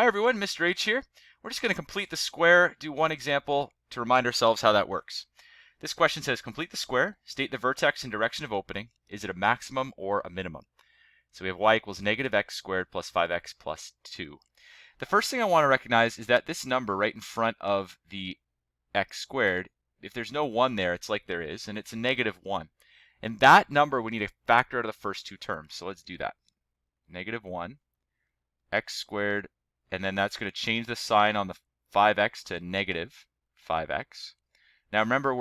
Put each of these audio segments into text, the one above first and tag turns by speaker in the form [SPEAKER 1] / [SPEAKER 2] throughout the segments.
[SPEAKER 1] Hi everyone, Mr. H here. We're just going to complete the square, do one example to remind ourselves how that works. This question says complete the square, state the vertex and direction of opening. Is it a maximum or a minimum? So we have y equals negative x squared plus 5x plus 2. The first thing I want to recognize is that this number right in front of the x squared, if there's no 1 there, it's like there is, and it's a negative 1. And that number we need to factor out of the first two terms. So let's do that. Negative 1, x squared, and then that's going to change the sign on the 5x to negative 5x. Now remember,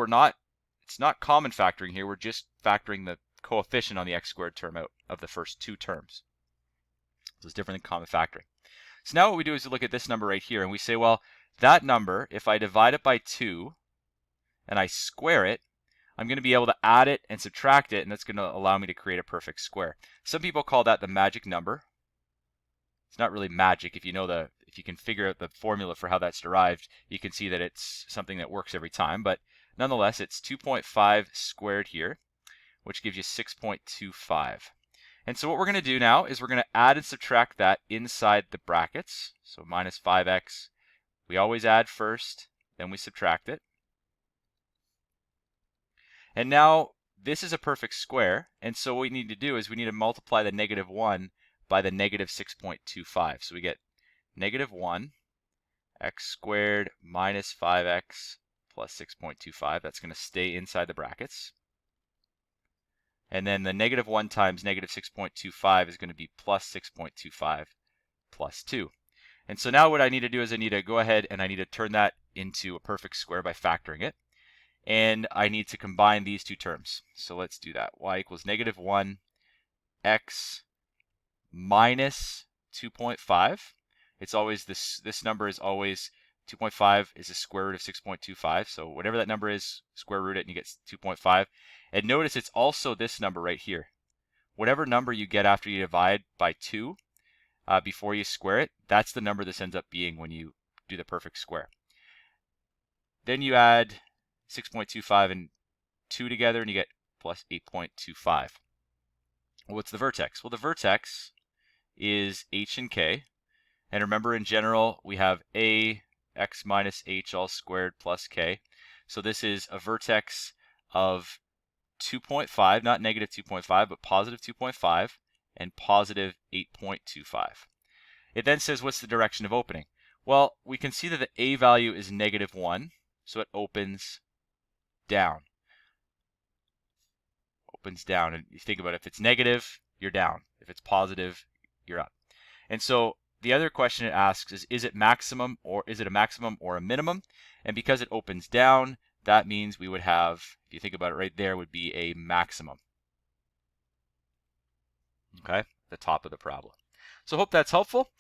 [SPEAKER 1] it's not common factoring here, we're just factoring the coefficient on the x squared term out of the first two terms. So it's different than common factoring. So now what we do is we look at this number right here and we say, well, that number, if I divide it by 2 and I square it, I'm going to be able to add it and subtract it, and that's going to allow me to create a perfect square. Some people call that the magic number. It's not really magic. If you can figure out the formula for how that's derived, you can see that it's something that works every time. But nonetheless, it's 2.5 squared here, which gives you 6.25. And so what we're going to do now is we're going to add and subtract that inside the brackets. So minus 5x. We always add first, then we subtract it. And now this is a perfect square. And so what we need to do is we need to multiply the negative 1 by the negative 6.25. So we get negative 1 x squared minus 5x plus 6.25. That's going to stay inside the brackets. And then the negative 1 times negative 6.25 is going to be plus 6.25 plus 2. And so now what I need to do is I need to go ahead and I need to turn that into a perfect square by factoring it. And I need to combine these two terms. So let's do that. Y equals negative 1 x minus 2.5. It's always this number is always 2.5 is the square root of 6.25. So whatever that number is, square root it and you get 2.5. And notice it's also this number right here. Whatever number you get after you divide by 2 before you square it, that's the number this ends up being when you do the perfect square. Then you add 6.25 and 2 together and you get plus 8.25. What's the vertex? Well, the vertex is h and k. And remember, in general, we have a x minus h all squared plus k. So this is a vertex of 2.5, not negative 2.5, but positive 2.5 and positive 8.25. It then says, what's the direction of opening? Well, we can see that the a value is negative 1, so it opens down. Opens down, and you think about it, if it's negative, you're down. If it's positive, you're up. And so the other question it asks is it maximum, or is it a maximum or a minimum? And because it opens down, that means we would have, if you think about it right there, would be a maximum. Okay, the top of the problem. So hope that's helpful.